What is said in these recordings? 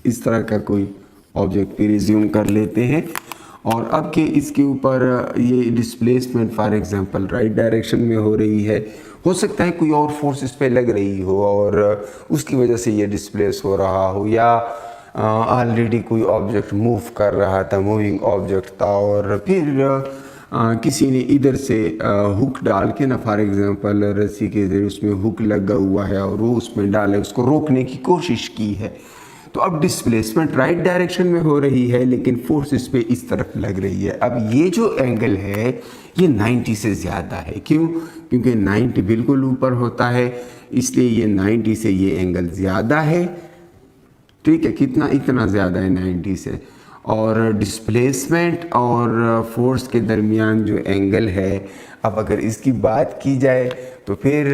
इस तरह का कोई ऑब्जेक्ट पे रिज्यूम कर लेते हैं। और अब के इसके ऊपर ये displacement for example right direction में हो रही है, हो सकता है कोई और फोर्स इस पे लग रही हो और उसकी वजह से ये डिस्प्लेस हो रहा हो, या ऑलरेडी कोई ऑब्जेक्ट मूव कर रहा था, मूविंग ऑब्जेक्ट था, और फिर किसी ने इधर से हुक डाल के ना फॉर एग्जांपल रस्सी के जरिए उसमें हुक लगा हुआ है और वो उसमें डाले, उसको रोकने की कोशिश की है। तो अब डिस्प्लेसमेंट राइट डायरेक्शन में हो रही है लेकिन फोर्स इस पे इस तरफ लग रही है। अब ये जो एंगल है ये 90 से ज़्यादा है। क्यों? क्योंकि 90 बिल्कुल ऊपर होता है, इसलिए ये 90 से ये एंगल ज़्यादा है। ठीक है, कितना? इतना ज़्यादा है 90 से। और डिस्प्लेसमेंट और फोर्स के दरमियान जो एंगल है, अब अगर इसकी बात की जाए तो फिर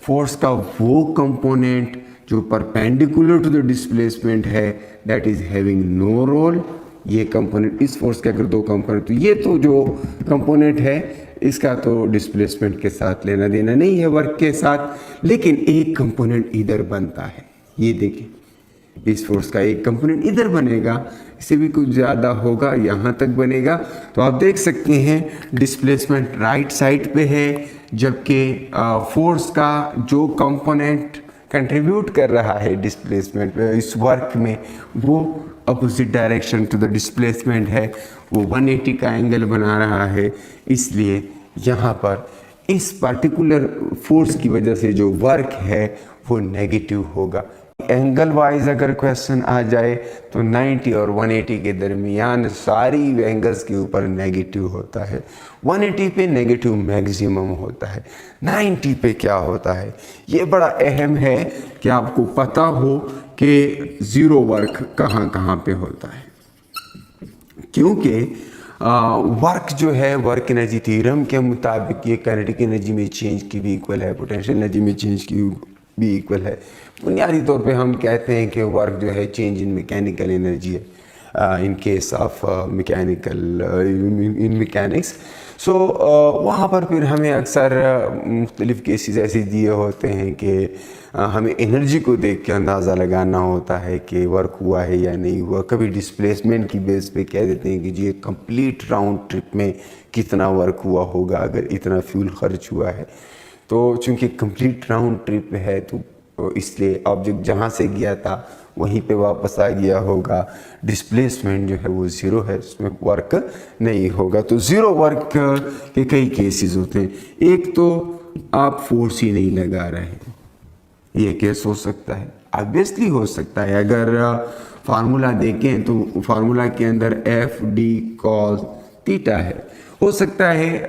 फोर्स का वो कंपोनेंट जो परपेंडिकुलर टू द डिस्प्लेसमेंट है that is having no role. ये कंपोनेंट, इस फोर्स के अगर दो कंपोनेंट, तो ये तो जो कंपोनेंट है इसका तो डिस्प्लेसमेंट के साथ लेना देना नहीं है, वर्क के साथ, लेकिन एक कंपोनेंट इधर बनता है। ये देखिए, इस फोर्स का एक कंपोनेंट इधर बनेगा, इससे भी कुछ ज़्यादा होगा, यहाँ तक बनेगा। तो आप देख सकते हैं डिस्प्लेसमेंट राइट साइड पे है, जबकि फोर्स का जो कंपोनेंट कंट्रीब्यूट कर रहा है डिस्प्लेसमेंट में, इस वर्क में, वो opposite direction to the displacement है, वो 180 का एंगल बना रहा है। इसलिए यहाँ पर इस पर्टिकुलर फोर्स की वजह से जो वर्क है वो नेगेटिव होगा। एंगल वाइज अगर क्वेश्चन आ जाए तो 90 और 180 के दरमियान सारी एंगल्स के ऊपर नेगेटिव होता है। 180 पे नेगेटिव मैक्सिमम होता है, 90 पे क्या होता है? ये बड़ा अहम है कि आपको पता हो कि ज़ीरो वर्क कहाँ कहाँ पे होता है, क्योंकि वर्क जो है वर्क एनर्जी थ्योरम के मुताबिक ये काइनेटिक एनर्जी में चेंज की भी इक्वल है, पोटेंशियल एनर्जी में चेंज की भी इक्वल है। बुनियादी तौर पे हम कहते हैं कि वर्क जो है चेंज इन मैकेनिकल एनर्जी है, in case of mechanical in mechanics. So वहाँ पर फिर हमें अक्सर मुख्तलिफ़ केसेस ऐसे दिए होते हैं कि हमें एनर्जी को देख के अंदाज़ा लगाना होता है कि वर्क हुआ है या नहीं हुआ। कभी डिस्प्लेसमेंट की बेस पे कह देते हैं कि जी एक कंप्लीट राउंड ट्रिप में कितना वर्क हुआ होगा अगर इतना फ्यूल खर्च हुआ है। तो चूँकि कंप्लीट राउंड ट्रिप है तो इसलिए ऑब्जेक्ट जहाँ से गया था वहीं पे वापस आ गया होगा। डिस्प्लेसमेंट जो है वो ज़ीरो है, उसमें वर्क नहीं होगा। तो ज़ीरो वर्क के कई केसेस होते हैं। एक तो आप फोर्स ही नहीं लगा रहे हैं, ये केस हो सकता है, ऑब्वियसली हो सकता है। अगर फार्मूला देखें तो फार्मूला के अंदर एफ डी कॉस थीटा है, हो सकता है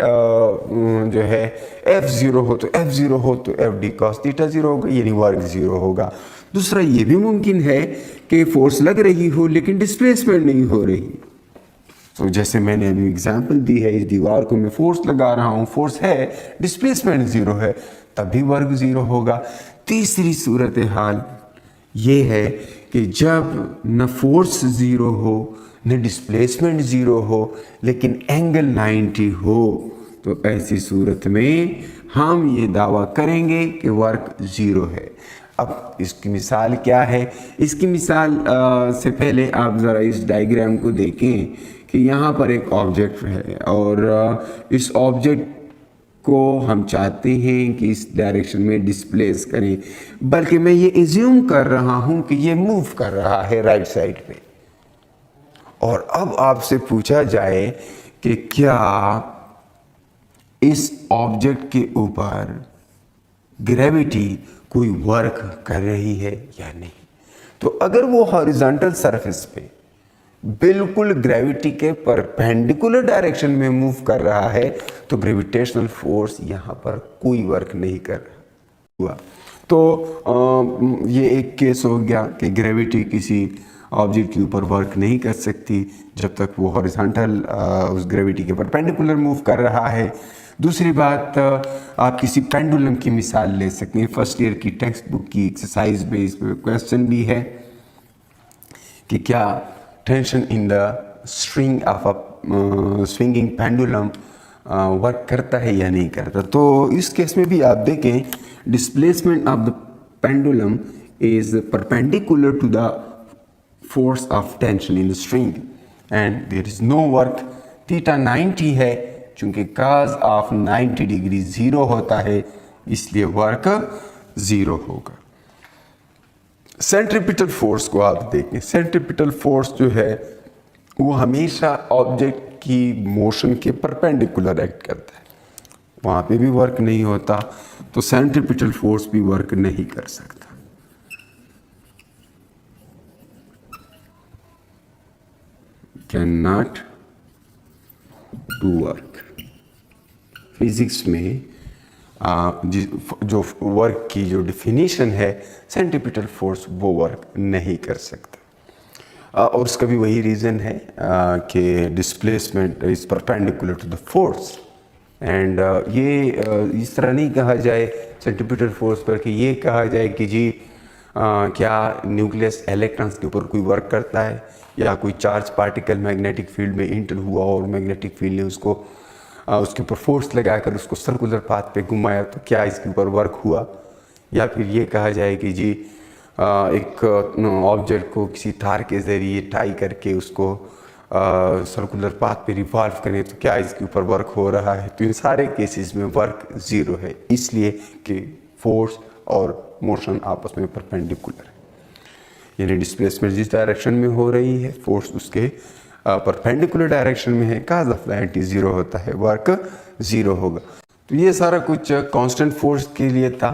जो है एफ ज़ीरो हो तो एफ ज़ीरो हो तो F D cos theta zero होगा, यानी वर्क ज़ीरो होगा। दूसरा ये भी मुमकिन है कि फोर्स लग रही हो लेकिन डिस्प्लेसमेंट नहीं हो रही। तो जैसे मैंने अभी एग्जांपल दी है, इस दीवार को मैं फोर्स लगा रहा हूँ, फोर्स है, डिस्प्लेसमेंट ज़ीरो है, तब भी वर्क ज़ीरो होगा। तीसरी सूरत हाल ये है कि जब न फोर्स ज़ीरो हो न डिस्प्लेसमेंट ज़ीरो हो लेकिन एंगल 90 हो, तो ऐसी सूरत में हम ये दावा करेंगे कि वर्क ज़ीरो है। अब इसकी मिसाल क्या है? इसकी मिसाल से पहले आप ज़रा इस डायग्राम को देखें कि यहाँ पर एक ऑब्जेक्ट है और इस ऑब्जेक्ट को हम चाहते हैं कि इस डायरेक्शन में डिस्प्लेस करें, बल्कि मैं ये एज्यूम कर रहा हूँ कि ये मूव कर रहा है राइट साइड पे। और अब आपसे पूछा जाए कि क्या इस ऑब्जेक्ट के ऊपर ग्रेविटी कोई वर्क कर रही है या नहीं। तो अगर वो हॉरिजॉन्टल सरफेस पे बिल्कुल ग्रेविटी के परपेंडिकुलर डायरेक्शन में मूव कर रहा है तो ग्रेविटेशनल फोर्स यहाँ पर कोई वर्क नहीं कर हुआ। तो ये एक केस हो गया कि ग्रेविटी किसी ऑब्जेक्ट के ऊपर वर्क नहीं कर सकती जब तक वो हॉरिजॉन्टल उस ग्रेविटी के परपेंडिकुलर मूव कर रहा है। दूसरी बात, आप किसी पेंडुलम की मिसाल ले सकते हैं। फर्स्ट ईयर की टेक्स्ट बुक की एक्सरसाइज बेस्ड क्वेश्चन भी है कि क्या tension in the string of a swinging pendulum work करता है या नहीं करता। तो इस केस में भी आप देखें, displacement of the pendulum is perpendicular to the force of tension in the string and there is no work. Theta 90 है, चूंकि cos of 90 डिग्री 0 होता है इसलिए वर्क 0 होगा। सेंट्रीपिटल फोर्स को आप देखें, सेंट्रीपिटल फोर्स जो है वो हमेशा ऑब्जेक्ट की मोशन के परपेंडिकुलर एक्ट करता है, वहाँ पे भी वर्क नहीं होता, तो सेंट्रीपिटल फोर्स भी वर्क नहीं कर सकता। Can not do work. Physics में जो वर्क की जो डिफिनीशन है सेंट्रीपिटल फोर्स वो वर्क नहीं कर सकता और उसका भी वही रीज़न है कि displacement is perpendicular to the force and ये इस तरह नहीं कहा जाए सेंट्रीपिटल फोर्स पर कि ये कहा जाए कि जी क्या न्यूक्लियस इलेक्ट्रॉन्स के ऊपर कोई वर्क करता है या कोई चार्ज पार्टिकल मैग्नेटिक फील्ड में इंटर हुआ और मैग्नेटिक फील्ड ने उसको उसके ऊपर फोर्स लगाकर उसको सर्कुलर पाथ पे घुमाया तो क्या इसके ऊपर वर्क हुआ, या फिर ये कहा जाए कि जी एक ऑब्जेक्ट को किसी तार के ज़रिए टाई करके उसको सर्कुलर पाथ पे रिवॉल्व करें तो क्या इसके ऊपर वर्क हो रहा है। तो इन सारे केसेस में वर्क 0 है, इसलिए कि फोर्स और मोशन आपस में परपेंडिकुलर है, यानी डिस्प्लेसमेंट जिस डायरेक्शन में हो रही है फोर्स उसके परपेंडिकुलर डायरेक्शन में है, cos ऑफ 90 0 होता है, वर्क 0 होगा। तो ये सारा कुछ कांस्टेंट फोर्स के लिए था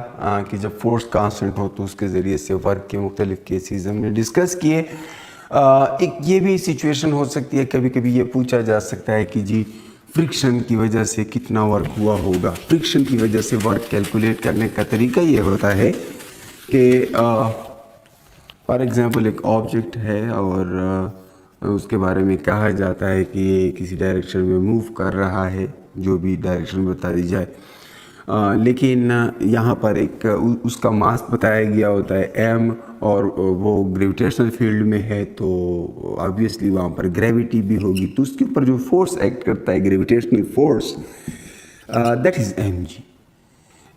कि जब फोर्स कांस्टेंट हो तो उसके ज़रिए से वर्क के मुख्तलिफ केसेस हमने डिस्कस किए। एक ये भी सिचुएशन हो सकती है, कभी कभी ये पूछा जा सकता है कि जी फ्रिक्शन की वजह से कितना वर्क हुआ होगा। फ्रिक्शन की वजह से वर्क कैलकुलेट करने का तरीका ये होता है कि फॉर एग्ज़ाम्पल एक ऑब्जेक्ट है और उसके बारे में कहा जाता है कि ये किसी डायरेक्शन में मूव कर रहा है, जो भी डायरेक्शन बता दी जाए, लेकिन यहाँ पर एक उसका मास बताया गया होता है m और वो ग्रेविटेशनल फील्ड में है तो ऑब्वियसली वहाँ पर ग्रेविटी भी होगी, तो उसके ऊपर जो फोर्स एक्ट करता है gravitational force that is mg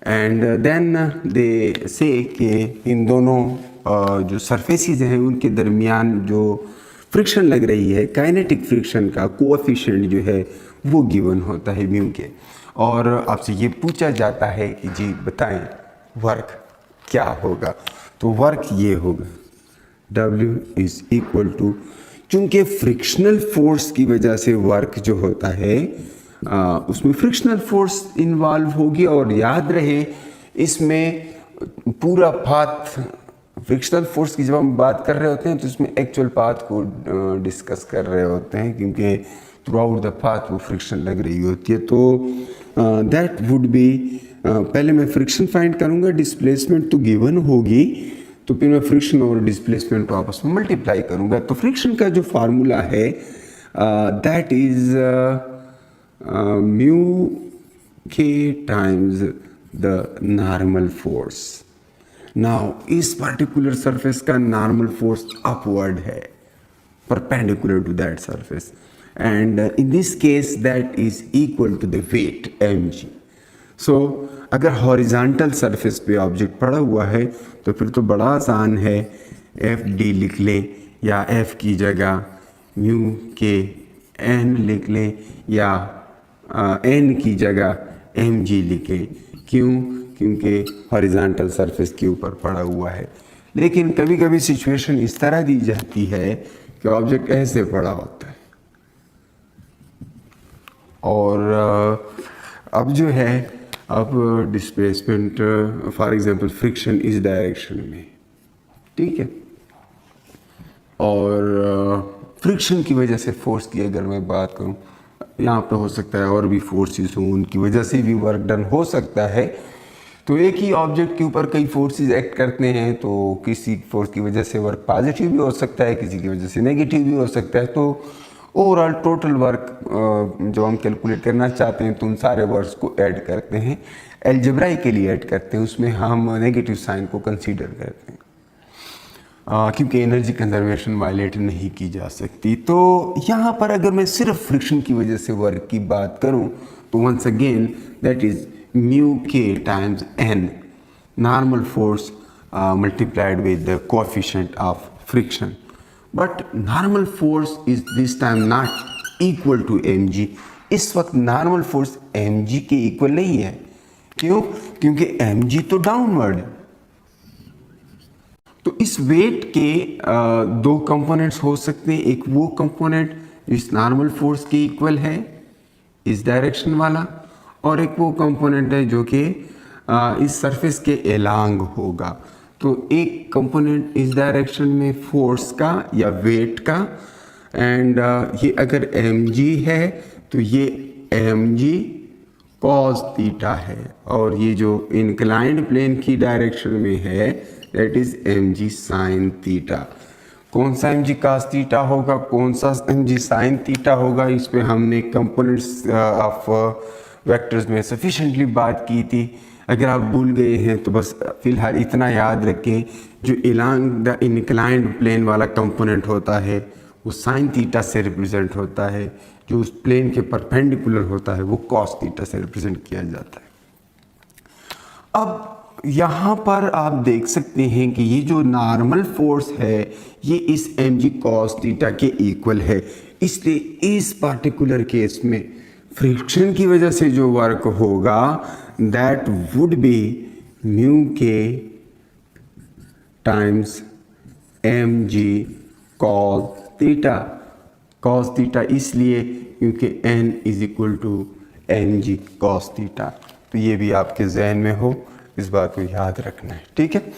and then they say कि इन दोनों जो सरफेसेस हैं उनके दरमियान जो फ्रिक्शन लग रही है, काइनेटिक फ्रिक्शन का कोएफिशिएंट जो है वो गिवन होता है म्यू के, और आपसे ये पूछा जाता है कि जी बताएं वर्क क्या होगा, तो वर्क ये होगा W इज़ इक्वल टू, चूँकि फ्रिक्शनल फोर्स की वजह से वर्क जो होता है उसमें फ्रिक्शनल फोर्स इन्वॉल्व होगी, और याद रहे इसमें पूरा पाथ फ्रिक्शनल फोर्स की जब हम बात कर रहे होते हैं तो इसमें एक्चुअल पाथ को डिस्कस कर रहे होते हैं क्योंकि थ्रू आउट द पाथ वो फ्रिक्शन लग रही होती है। तो दैट वुड बी, पहले मैं फ्रिक्शन फाइंड करूँगा, डिस्प्लेसमेंट तो गिवन होगी, तो फिर मैं फ्रिक्शन और डिस्प्लेसमेंट को आपस में मल्टीप्लाई करूँगा। तो फ्रिक्शन का जो फार्मूला है that is mu k times the normal force. Now इस पर्टिकुलर सरफेस का नॉर्मल फोर्स अपवर्ड है, perpendicular to that surface, and in this case that is equal to the weight mg। So अगर horizontal surface पे object पड़ा हुआ है तो फिर तो बड़ा आसान है, fd लिख लें या f की जगह म्यू के n लिख लें या n की जगह mg लिखें। क्यों? क्योंकि हॉरिजॉन्टल सरफेस के ऊपर पड़ा हुआ है। लेकिन कभी कभी सिचुएशन इस तरह दी जाती है कि ऑब्जेक्ट ऐसे पड़ा होता है और अब जो है अब डिस्प्लेसमेंट फॉर एग्जांपल फ्रिक्शन इस डायरेक्शन में, ठीक है, और फ्रिक्शन की वजह से फोर्स की अगर मैं बात करूं, यहाँ पे हो सकता है और भी फोर्सेस हों, उनकी वजह से भी वर्क डन हो सकता है। तो एक ही ऑब्जेक्ट के ऊपर कई फोर्सेस एक्ट करते हैं, तो किसी फोर्स की वजह से वर्क पॉजिटिव भी हो सकता है, किसी की वजह से नेगेटिव भी हो सकता है। तो ओवरऑल टोटल वर्क जो हम कैलकुलेट करना चाहते हैं तो उन सारे वर्क्स को ऐड करते हैं, अलजेब्राइकली ऐड करते हैं, उसमें हम नेगेटिव साइन को कंसीडर करते हैं क्योंकि एनर्जी कंजर्वेशन वायलेट नहीं की जा सकती। तो यहाँ पर अगर मैं सिर्फ फ्रिक्शन की वजह से वर्क की बात करूँ तो once again that is mu k times n normal force multiplied with the coefficient of friction, but normal force is this time not equal to mg। इस वक्त नॉर्मल फोर्स mg के इक्वल नहीं है। क्यों? क्योंकि mg तो downward है। तो इस वेट के दो कंपोनेंट्स हो सकते हैं। एक वो कंपोनेंट इस नॉर्मल फोर्स के इक्वल है इस डायरेक्शन वाला, और एक वो कंपोनेंट है जो कि इस सरफेस के एलांग होगा। तो एक कंपोनेंट इस डायरेक्शन में फोर्स का या वेट का, एंड ये अगर mg है तो ये mg cos थीटा है, और ये जो इंक्लाइंड प्लेन की डायरेक्शन में है that is mg sin theta. कौन सा mg cos थीटा होगा, कौन सा mg sin थीटा होगा, इस पे हमने कंपोनेंट्स ऑफ वेक्टर्स में सफिशिएंटली बात की थी। अगर आप भूल गए हैं तो बस फिलहाल इतना याद रखें, जो इलांग द इंक्लाइंड प्लेन वाला कंपोनेंट होता है वो साइन थीटा से रिप्रेजेंट होता है, जो उस प्लेन के परपेंडिकुलर होता है वो कॉस थीटा से रिप्रेजेंट किया जाता है। अब यहाँ पर आप देख सकते हैं कि ये जो नॉर्मल फोर्स है ये इस mg cos थीटा के इक्वल है, इसलिए इस पार्टिकुलर केस में फ्रिक्शन की वजह से जो वर्क होगा that would be mu k times mg cos theta. cos theta इसलिए क्योंकि n is equal to mg cos theta. तो ये भी आपके जहन में हो, इस बात को याद रखना है, ठीक है।